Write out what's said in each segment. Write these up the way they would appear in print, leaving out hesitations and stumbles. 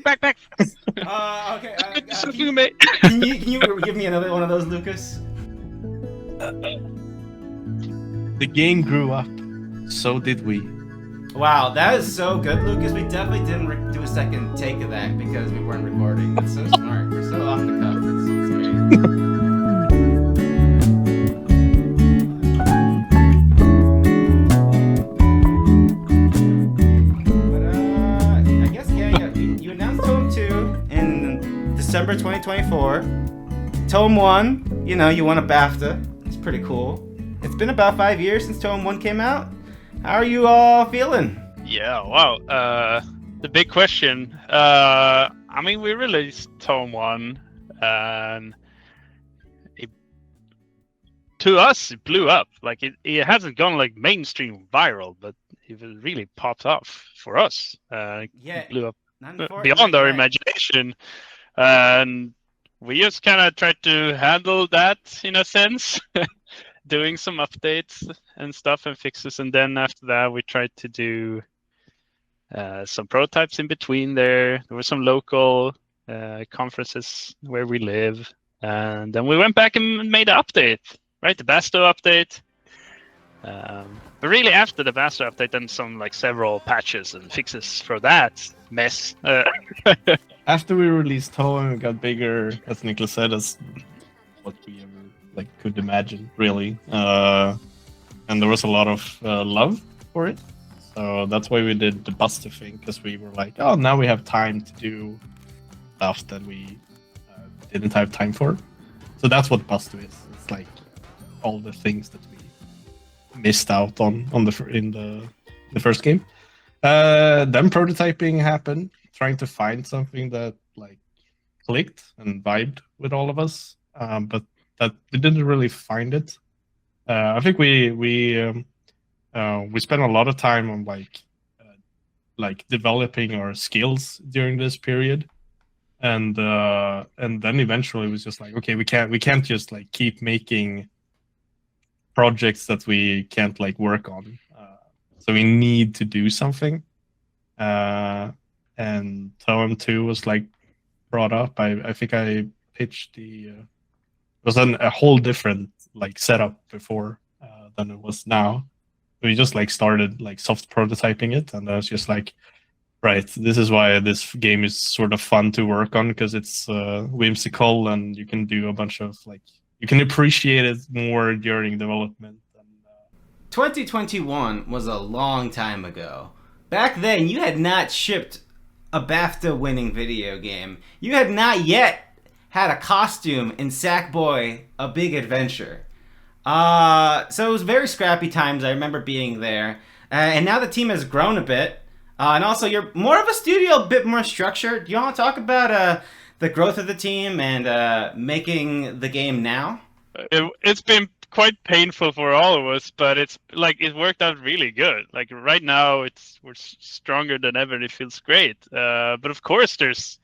back. Okay. Flume. Can you give me another one of those, Lucas? The game grew up. So did we. Wow, that is so good, Lucas. We definitely didn't do a second take of that because we weren't recording. That's so smart. We're so off the cuff. It's great. I guess, yeah, you announced TOEM 2 in December 2024. TOEM 1, you won a BAFTA. It's pretty cool. It's been about 5 years since TOEM 1 came out. How are you all feeling? Yeah, wow. The big question. We released TOEM 1, and to us, it blew up. Like, it hasn't gone, like, mainstream viral, but it really popped off for us. It blew up beyond our imagination. And we just kind of tried to handle that in a sense. Doing some updates and stuff and fixes, and then after that we tried to do some prototypes in between there. There were some local conferences where we live, and then we went back and made an update, right? The Basto update. But really after the Basto update, then several patches and fixes for that mess. After we released TOEM, it got bigger, as Nicholas said, as what we ever could imagine, really. And there was a lot of love for it. So that's why we did the Buster thing, because we were like, oh, now we have time to do stuff that we didn't have time for. So that's what Buster is. It's like all the things that we missed out on in the first game. Then prototyping happened, trying to find something that clicked and vibed with all of us. But that we didn't really find it. I think we spent a lot of time on developing our skills during this period, and then eventually it was just like, okay, we can't just keep making projects that we can't work on. So we need to do something. And TOEM 2 was brought up. I think I pitched it was a whole different setup before than it was now. We just started soft prototyping it, and I was just right, this is why this game is sort of fun to work on, because it's whimsical and you can do a bunch of you can appreciate it more during development. 2021 was a long time ago. Back then, you had not shipped a BAFTA-winning video game. You had not yet had a costume in Sackboy: A Big Adventure. So it was very scrappy times. I remember being there. And now the team has grown a bit. And also, you're more of a studio, a bit more structured. Do you want to talk about the growth of the team and making the game now? It's been quite painful for all of us, but it worked out really good. Right now, we're stronger than ever. It feels great. But of course, there's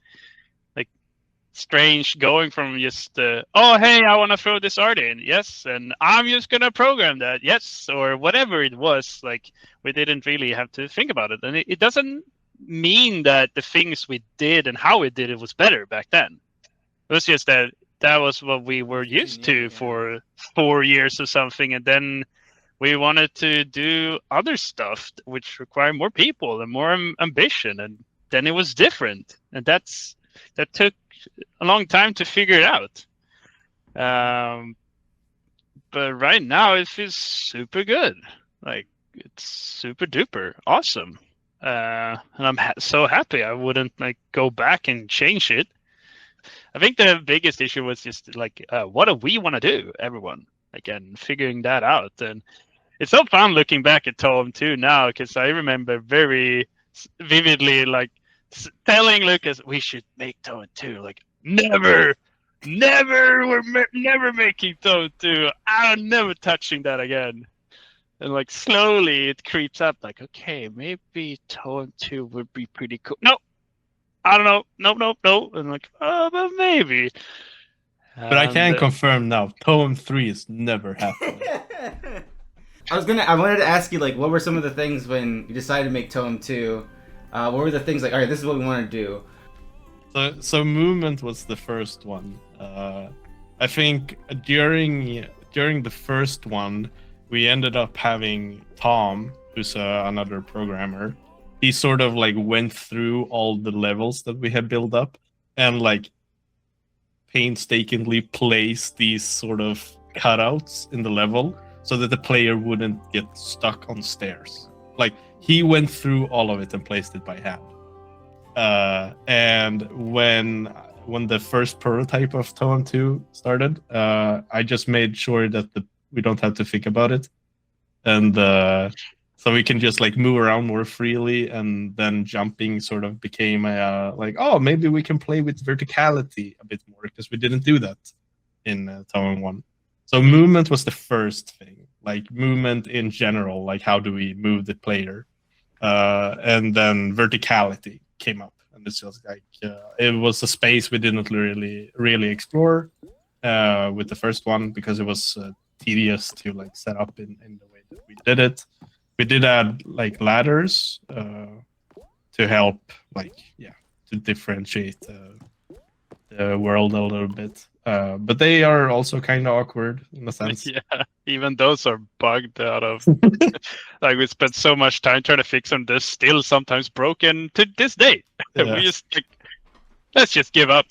strange going from just oh, hey, I want to throw this art in, yes, and I'm just gonna program that, yes, or whatever it was. We didn't really have to think about it, and it doesn't mean that the things we did and how we did it was better back then. It was just that was what we were used to for 4 years or something, and then we wanted to do other stuff which required more people and more ambition, and then it was different, and that took a long time to figure it out. But right now it feels super good. It's super duper awesome. And I'm so happy. I wouldn't go back and change it. I think the biggest issue was just what do we want to do, everyone? And figuring that out. And it's so fun looking back at TOEM 2 now, because I remember very vividly telling Lucas we should make TOEM 2. Never, we're never making TOEM 2. I'm never touching that again. And slowly it creeps up. Okay, maybe TOEM 2 would be pretty cool. No, I don't know. No. And but maybe. But I can confirm now, TOEM 3 is never happening. I wanted to ask you what were some of the things when you decided to make TOEM 2? What were the things all right, this is what we want to do? So movement was the first one. I think during the first one, we ended up having Tom, who's another programmer. He sort of like went through all the levels that we had built up and like painstakingly placed these sort of cutouts in the level so that the player wouldn't get stuck on stairs. Like he went through all of it and placed it by hand. And when the first prototype of TOEM 2 started, I just made sure that we don't have to think about it, and so we can just like move around more freely. And then jumping sort of became like, oh, maybe we can play with verticality a bit more because we didn't do that in TOEM 1. So movement was the first thing, like movement in general, like how do we move the player, and then verticality came up, and it's just like it was a space we didn't really explore with the first one because it was tedious to like set up in the way that we did it. We did add like ladders to help, like to differentiate the world a little bit, but they are also kind of awkward in a sense. Yeah, even those are bugged out of. Like we spent so much time trying to fix them. They're still sometimes broken to this day. Yeah. We just like, let's just give up.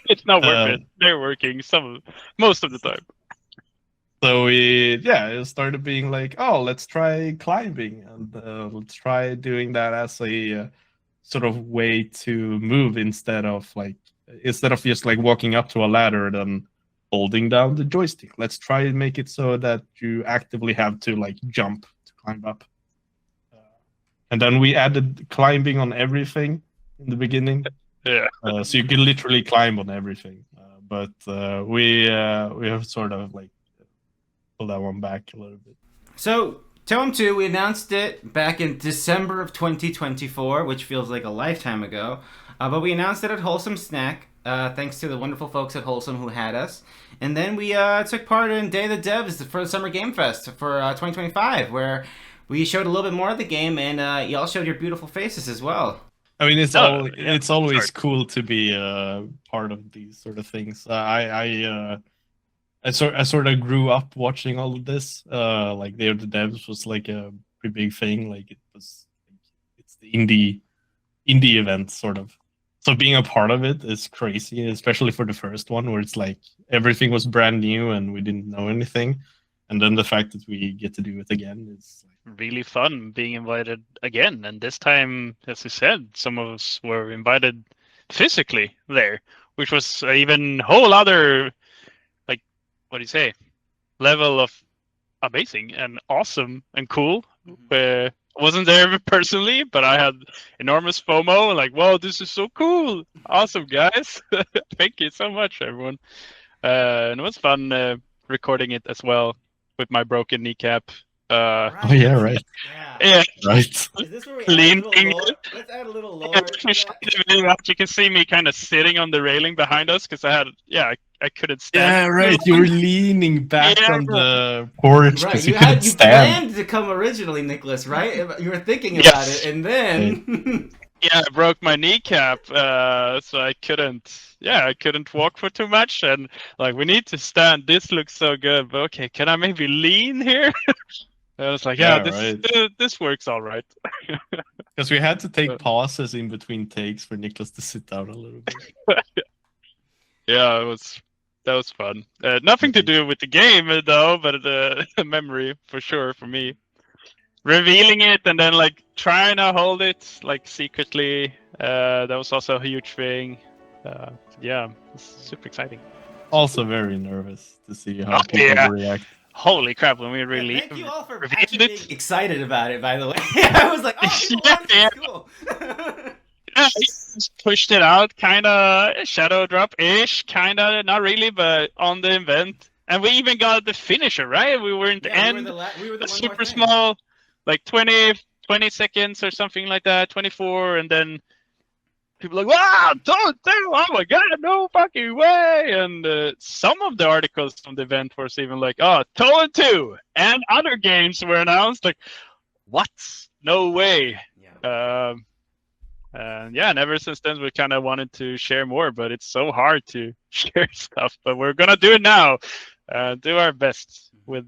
It's not worth it. They're working most of the time. So it started being like, oh, let's try climbing, and let's try doing that as a sort of way to move instead of just like walking up to a ladder then holding down the joystick. Let's try and make it so that you actively have to like jump to climb up. And then we added climbing on everything in the beginning. Yeah. So you can literally climb on everything. But we have sort of like pulled that one back a little bit. So TOEM 2, we announced it back in December of 2024, which feels like a lifetime ago. But we announced it at Wholesome Snack, thanks to the wonderful folks at Wholesome who had us. And then we took part in Day of the Devs for the Summer Game Fest for 2025, where we showed a little bit more of the game, and y'all showed your beautiful faces as well. I mean, it's always cool to be part of these sort of things. I sort of grew up watching all of this. Like Day of the Devs was like a pretty big thing. Like it's the indie event sort of. So being a part of it is crazy, especially for the first one where it's like everything was brand new and we didn't know anything. And then the fact that we get to do it again is like really fun being invited again. And this time, as you said, some of us were invited physically there, which was even whole other, like, what do you say, level of amazing and awesome and cool. I wasn't there personally, but I had enormous FOMO. Like, whoa, this is so cool. Awesome, guys. Thank you so much, everyone. And it was fun recording it as well with my broken kneecap. Right. Oh yeah, right. Yeah. Right. Is this where we add a little lore? Let's add a little lore. You can see me kind of sitting on the railing behind us because I couldn't stand. Yeah, right. You were leaning back on the porch Right, because you you couldn't stand. planned to come originally, Nicholas, right? You were thinking about it, and then Yeah, I broke my kneecap, so I couldn't walk for too much, and like we need to stand. This looks so good, but okay, can I maybe lean here? I was like, this works all right. Because we had to take pauses in between takes for Nicholas to sit down a little bit. Yeah, that was fun. Nothing to do with the game though, but a memory for sure for me. Revealing it and then like trying to hold it like secretly, that was also a huge thing. Yeah, it's super exciting. Also very nervous to see how people react. Holy crap, when we really thank you all for actually being excited about it, by the way. I was like, oh, that's cool. Yeah, just pushed it out, kind of shadow drop-ish, kind of, not really, but on the event. And we even got the finisher, right? We were in the end, we were the super small, like 20 seconds or something like that, 24, and then people like, wow, don't do, oh my god, no fucking way. And some of the articles from the event was even like, oh, TOEM 2 and other games were announced. Like, what? No way. Yeah. Yeah, and ever since then we kind of wanted to share more, but it's so hard to share stuff. But we're gonna do it now. Do our best with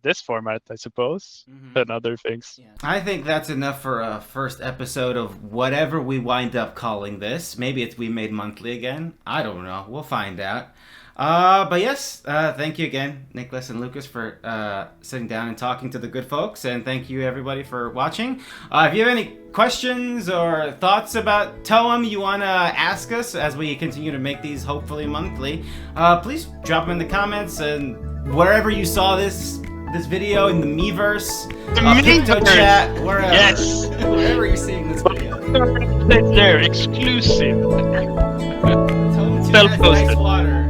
this format, I suppose, and other things. Yeah. I think that's enough for a first episode of whatever we wind up calling this. Maybe it's We Made Monthly again. I don't know. We'll find out. But yes, thank you again, Nicholas and Lucas, for sitting down and talking to the good folks, and thank you everybody for watching. If you have any questions or thoughts about TOEM you want to ask us as we continue to make these hopefully monthly, please drop them in the comments and wherever you saw this video in the Meverse, Picto Chat, wherever. Yes. Wherever you're seeing this video. It's there, exclusive. TOEM 2 has Self-posted. nice water.